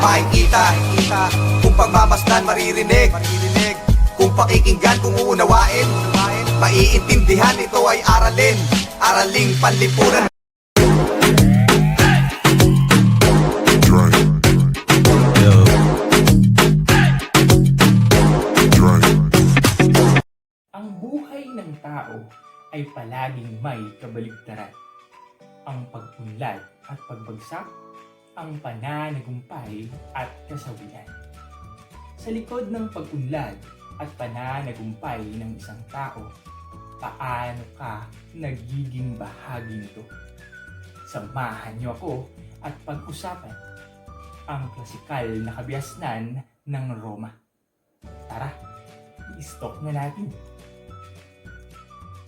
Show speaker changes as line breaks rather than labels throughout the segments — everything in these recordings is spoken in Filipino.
makikita. Kung pagmamasdan maririnig, kung pakikinggan, kung uunawain, maiintindihan, ito ay aralin, araling panlipunan.
Ang buhay ng tao ay palaging may kabaligtaran. Ang pag-unlad at pagbagsak, ang pananagumpay at kasawian. Sa likod ng pag-unlad at pananagumpay ng isang tao, paano ka nagiging bahagi nito? Samahan niyo ako at pag-usapan ang klasikal na kabiasnan ng Roma. Tara, i-stalk na natin.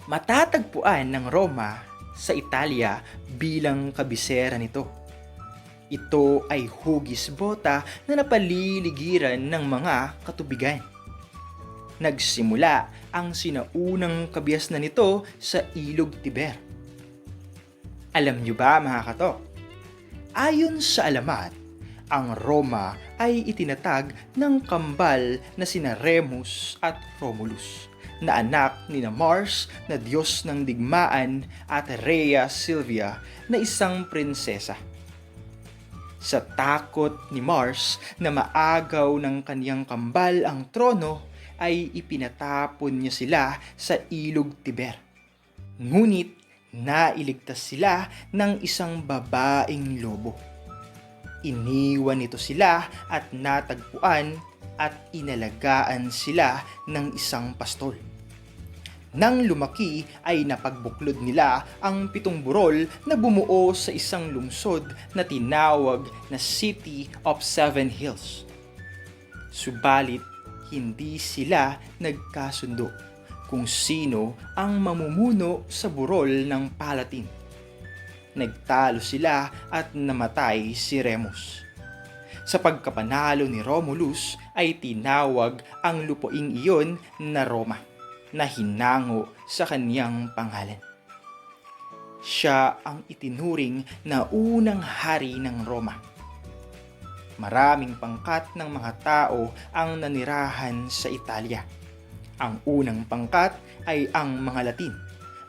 Matatagpuan ng Roma sa Italia bilang kabisera nito. Ito ay hugis bota na napaliligiran ng mga katubigan. Nagsimula ang sinaunang kabiasnan nito sa Ilog Tiber. Alam niyo ba mga katok? Ayon sa alamat, ang Roma ay itinatag ng kambal na sina Remus at Romulus, na anak ni Mars na Diyos ng digmaan at Rhea Silvia na isang prinsesa. Sa takot ni Mars na maagaw ng kaniyang kambal ang trono, ay ipinatapon niya sila sa Ilog Tiber. Ngunit nailigtas sila ng isang babaeng lobo. Iniwan nito sila at natagpuan at inalagaan sila ng isang pastol. Nang lumaki ay napagbuklod nila ang 7 burol na bumuo sa isang lungsod na tinawag na City of Seven Hills. Subalit, hindi sila nagkasundo kung sino ang mamumuno sa burol ng Palatine. Nagtalo sila at namatay si Remus. Sa pagkapanalo ni Romulus ay tinawag ang lupaing iyon na Roma, na hinango sa kaniyang pangalan. Siya ang itinuring na unang hari ng Roma. Maraming pangkat ng mga tao ang nanirahan sa Italia. Ang unang pangkat ay ang mga Latin,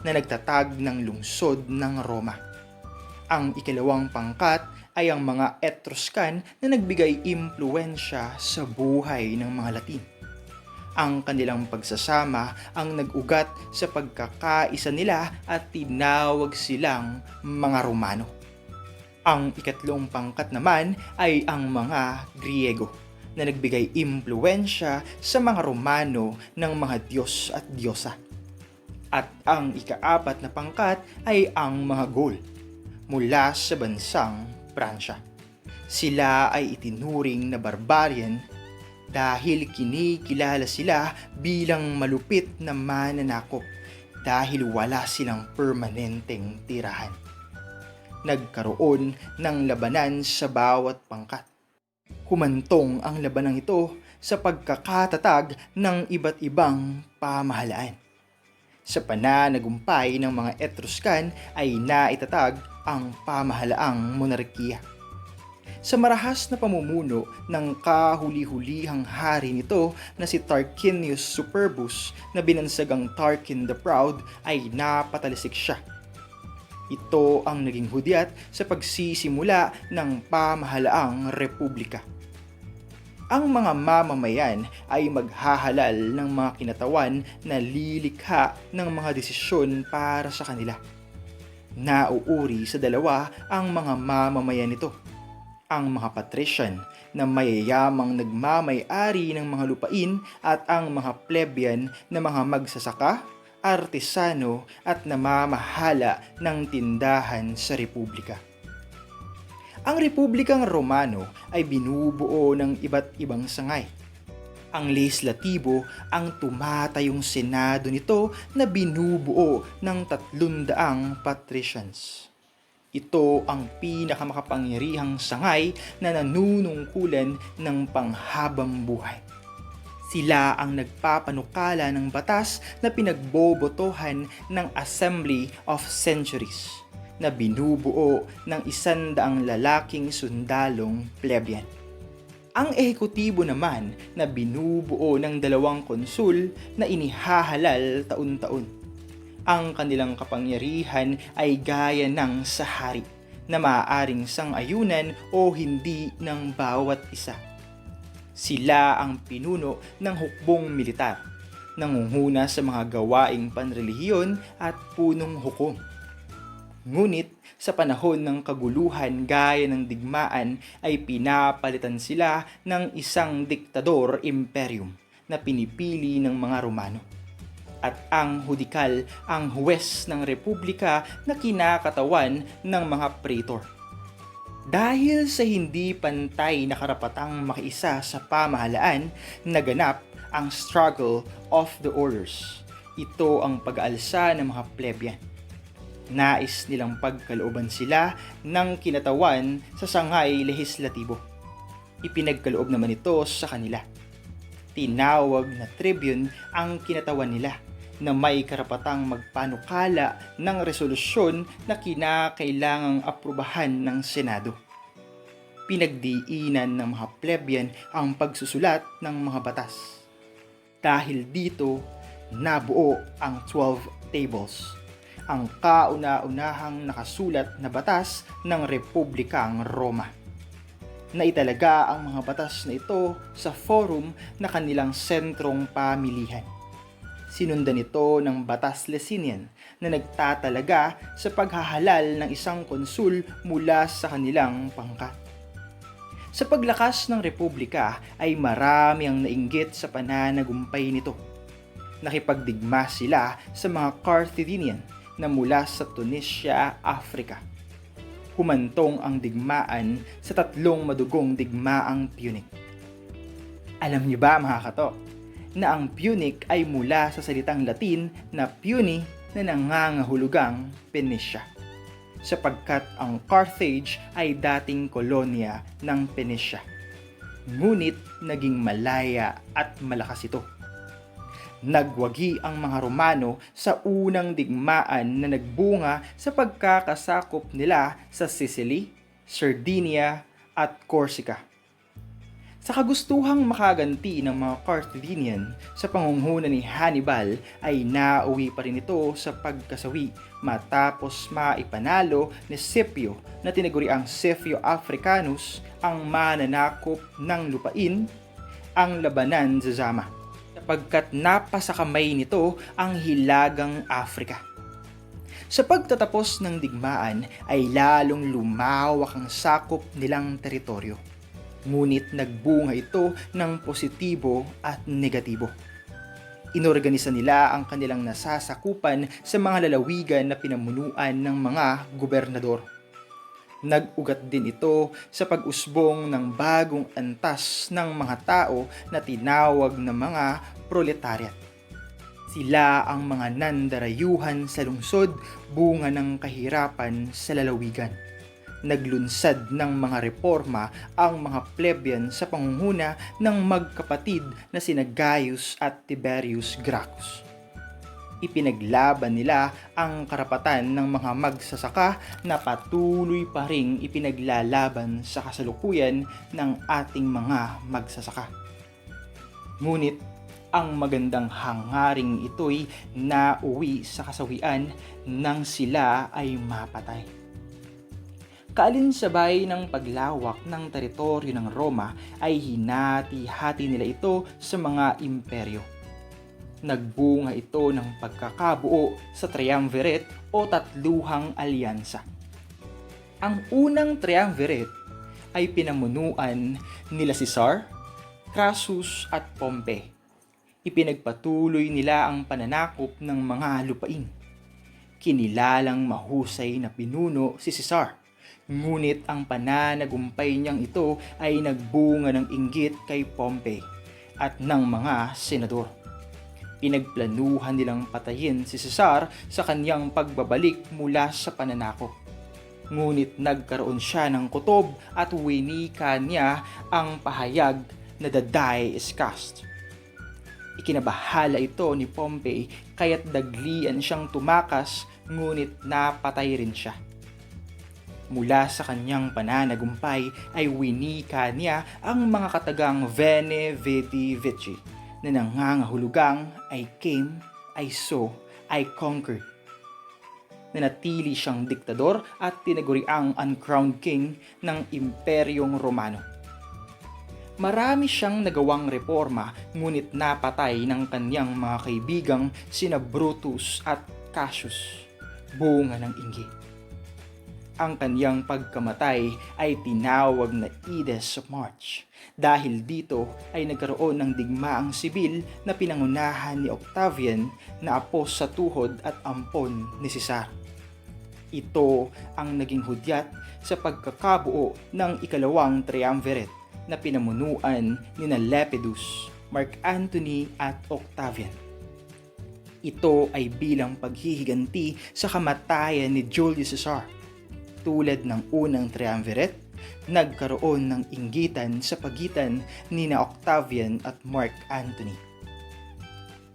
na nagtatag ng lungsod ng Roma. Ang ikalawang pangkat ay ang mga Etruscan na nagbigay impluwensya sa buhay ng mga Latin. Ang kanilang pagsasama ang nag-ugat sa pagkakaisa nila at tinawag silang mga Romano. Ang ikatlong pangkat naman ay ang mga Griego, na nagbigay impluwensya sa mga Romano ng mga Diyos at Diyosa. At ang ikaapat na pangkat ay ang mga Gaul, mula sa bansang Pransya. Sila ay itinuring na barbarian dahil kinikilala sila bilang malupit na mananakop dahil wala silang permanenteng tirahan. Nagkaroon ng labanan sa bawat pangkat. Humantong ang labanang ito sa pagkakatatag ng iba't ibang pamahalaan. Sa pananagumpay ng mga Etruscan ay naitatag ang pamahalaang monarkiya. Sa marahas na pamumuno ng kahuli-hulihang hari nito na si Tarquinius Superbus, na binansagang Tarquin the Proud, ay napatalisik siya. Ito ang naging hudyat sa pagsisimula ng pamahalaang republika. Ang mga mamamayan ay maghahalal ng mga kinatawan na lilikha ng mga desisyon para sa kanila. Nauuri sa dalawa ang mga mamamayan nito: ang mga patrician na mayayamang nagmamay-ari ng mga lupain at ang mga plebeian na mga magsasaka, artesano at namamahala ng tindahan sa republika. Ang Republikang Romano ay binubuo ng iba't ibang sangay. Ang lehislatibo ang tumatayong senado nito na binubuo ng 300 patricians. Ito ang pinakamakapangyarihang sangay na nanunungkulan ng panghabang buhay. Sila ang nagpapanukala ng batas na pinagbobotohan ng Assembly of Centuries, na binubuo ng 100 lalaking sundalong plebeian. Ang ehekutibo naman na binubuo ng 2 konsul na inihahalal taon-taon. Ang kanilang kapangyarihan ay gaya ng sa hari na maaaring sang-ayunan o hindi ng bawat isa. Sila ang pinuno ng hukbong militar, nangunguna sa mga gawaing panrelihiyon at punong hukom. Ngunit sa panahon ng kaguluhan gaya ng digmaan ay pinapalitan sila ng isang diktador imperium na pinipili ng mga Romano. At ang hudikal ang huwes ng republika na kinakatawan ng mga praetor. Dahil sa hindi pantay na karapatang makiisa sa pamahalaan, naganap ang struggle of the orders. Ito ang pag-aalsa ng mga plebeian. Nais nilang pagkalooban sila ng kinatawan sa sangay lehislatibo. Ipinagkaloob naman ito sa kanila. Tinawag na tribune ang kinatawan nila na may karapatang magpanukala ng resolusyon na kinakailangang aprubahan ng Senado. Pinagdiinan ng mga plebeian ang pagsusulat ng mga batas. Dahil dito, nabuo ang 12 Tables, ang kauna-unahang nakasulat na batas ng Republikang Roma. Naitalaga ang mga batas na ito sa forum na kanilang sentrong pamilihan. Sinundan ito ng Batas Licinian na nagtatalaga sa paghahalal ng isang konsul mula sa kanilang pangkat. Sa paglakas ng republika ay marami ang nainggit sa pananagumpay nito. Nakipagdigma sila sa mga Carthaginian na mula sa Tunisia, Africa. Humantong ang digmaan sa 3 madugong digmaang Punic. Alam niyo ba mga kato, na ang Punic ay mula sa salitang Latin na Puni na nangangahulugang Phoenicia, sapagkat ang Carthage ay dating kolonya ng Phoenicia. Ngunit naging malaya at malakas ito. Nagwagi ang mga Romano sa unang digmaan na nagbunga sa pagkakasakop nila sa Sicily, Sardinia at Corsica. Sa kagustuhang makaganti ng mga Carthaginian sa pangunguna ni Hannibal ay nauwi pa rin ito sa pagkasawi matapos maipanalo ni Scipio na tinaguriang Scipio Africanus ang mananakop ng lupain, ang labanan sa Zama, sapagkat napasakamay nito ang hilagang Afrika. Sa pagtatapos ng digmaan ay lalong lumawak ang sakop nilang teritoryo. Ngunit nagbunga ito ng positibo at negatibo. Inorganisa nila ang kanilang nasasakupan sa mga lalawigan na pinamunuan ng mga gobernador. Nag-ugat din ito sa pag-usbong ng bagong antas ng mga tao na tinawag na mga proletariat. Sila ang mga nandarayuhan sa lungsod, bunga ng kahirapan sa lalawigan. Naglunsad ng mga reforma ang mga plebeian sa pangunguna ng magkapatid na sina Gaius at Tiberius Gracchus. Ipinaglaban nila ang karapatan ng mga magsasaka na patuloy pa ring ipinaglalaban sa kasalukuyan ng ating mga magsasaka. Ngunit ang magandang hangaring ito'y nauwi sa kasawian nang sila ay mapatay. Kaalinsabay ng paglawak ng teritoryo ng Roma ay hinati-hati nila ito sa mga imperyo. Nagbunga ito ng pagkakabuo sa triumvirate o tatluhang alyansa. Ang unang triumvirate ay pinamunuan nila Caesar, Crassus at Pompey. Ipinagpatuloy nila ang pananakop ng mga lupain. Kinilalang mahusay na pinuno si Caesar. Ngunit ang pananagumpay niyang ito ay nagbunga ng inggit kay Pompey at ng mga senador. Pinagplanuhan nilang patayin si Caesar sa kanyang pagbabalik mula sa pananakop. Ngunit nagkaroon siya ng kutob at winika niya ang pahayag na the die is cast. Ikinabahala ito ni Pompey kaya't daglian siyang tumakas ngunit napatay rin siya. Mula sa kanyang pananagumpay ay winika niya ang mga katagang Veni Vidi Vici na nangangahulugang I came, I saw, I conquered. Nanatili siyang diktador at tinaguriang uncrowned king ng Imperyong Romano. Marami siyang nagawang reforma ngunit napatay ng kanyang mga kaibigang sina Brutus at Cassius, bunga ng inggit. Ang kanyang pagkamatay ay tinawag na Ides of March dahil dito ay nagkaroon ng digmaang sibil na pinangunahan ni Octavian na apo sa tuhod at ampon ni Caesar. Ito ang naging hudyat sa pagkakabuo ng ikalawang triumvirate na pinamunuan ni Lepidus, Mark Antony at Octavian. Ito ay bilang paghihiganti sa kamatayan ni Julius Caesar. Tulad ng unang triumvirate, nagkaroon ng inggitan sa pagitan ni Octavian at Mark Antony.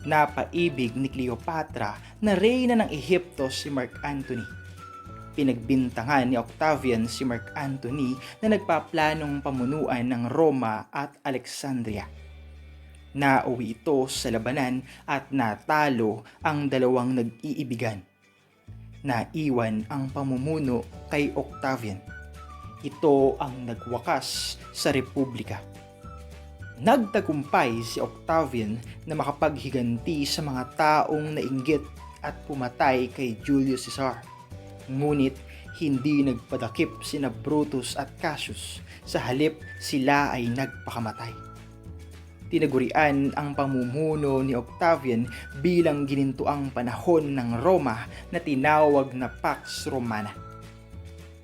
Napaibig ni Cleopatra na reyna ng Ehipto si Mark Antony. Pinagbintangan ni Octavian si Mark Antony na nagpaplanong pamunuan ng Roma at Alexandria. Nauwi ito sa labanan at natalo ang dalawang nag-iibigan. Naiwan ang pamumuno kay Octavian. Ito ang nagwakas sa Republika. Nagtagumpay si Octavian na makapaghiganti sa mga taong nainggit at pumatay kay Julius Caesar. Ngunit hindi nagpadakip sina Brutus at Cassius, sa halip sila ay nagpakamatay. Tinagurian ang pamumuno ni Octavian bilang ginintuang panahon ng Roma na tinawag na Pax Romana.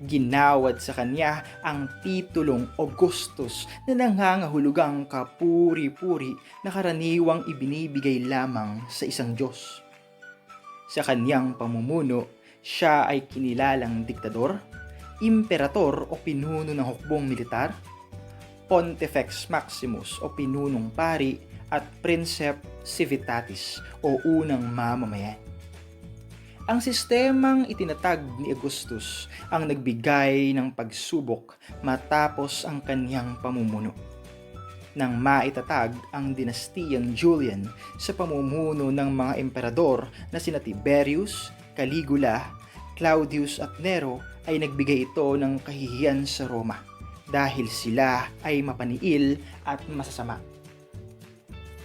Ginawad sa kanya ang titulong Augustus na nangangahulugang kapuri-puri na karaniwang ibinibigay lamang sa isang Diyos. Sa kanyang pamumuno, siya ay kinilalang diktador, imperator o pinuno ng hukbong militar, Pontifex Maximus o pinunong pari at Princeps Civitatis o unang mamamayan. Ang sistemang itinatag ni Augustus ang nagbigay ng pagsubok matapos ang kanyang pamumuno. Nang maitatag ang dinastiyang Julian sa pamumuno ng mga emperador na sina Tiberius, Caligula, Claudius at Nero ay nagbigay ito ng kahihiyan sa Roma dahil sila ay mapaniil at masasama.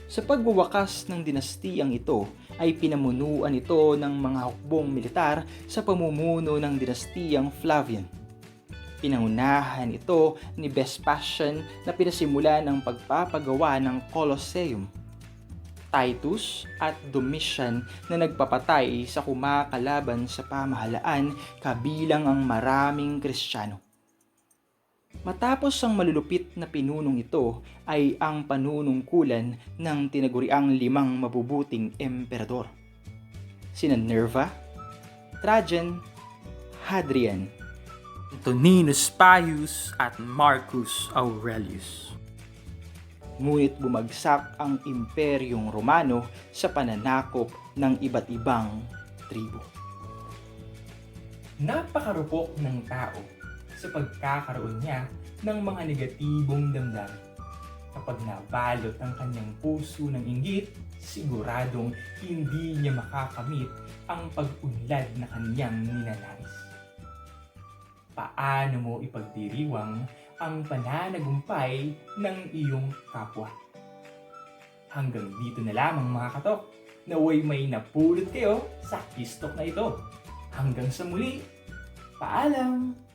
Sa pagwawakas ng dinastiyang ito ay pinamunuan ito ng mga hukbong militar sa pamumuno ng dinastiyang Flavian. Pinangunahan ito ni Vespasian na pinasimulan ng pagpapagawa ng Colosseum, Titus at Domitian na nagpapatay sa kumakalaban sa pamahalaan kabilang ang maraming Kristiyano. Matapos ang malulupit na pinunong ito ay ang panunungkulan ng tinaguriang 5 mabubuting emperador. Sina Nerva, Trajan, Hadrian, Antoninus Pius at Marcus Aurelius. Ngunit bumagsak ang Imperyong Romano sa pananakop ng iba't ibang tribo. Napakarupok ng tao sa pagkakaroon niya ng mga negatibong damdamin. Kapag nabalot ang kanyang puso ng inggit, siguradong hindi niya makakamit ang pag-unlad na kanyang ninanais. Paano mo ipagdiriwang ang pananagumpay ng iyong kapwa? Hanggang dito na lamang mga katok, naway may napulot kayo sa kistok na ito. Hanggang sa muli, paalam!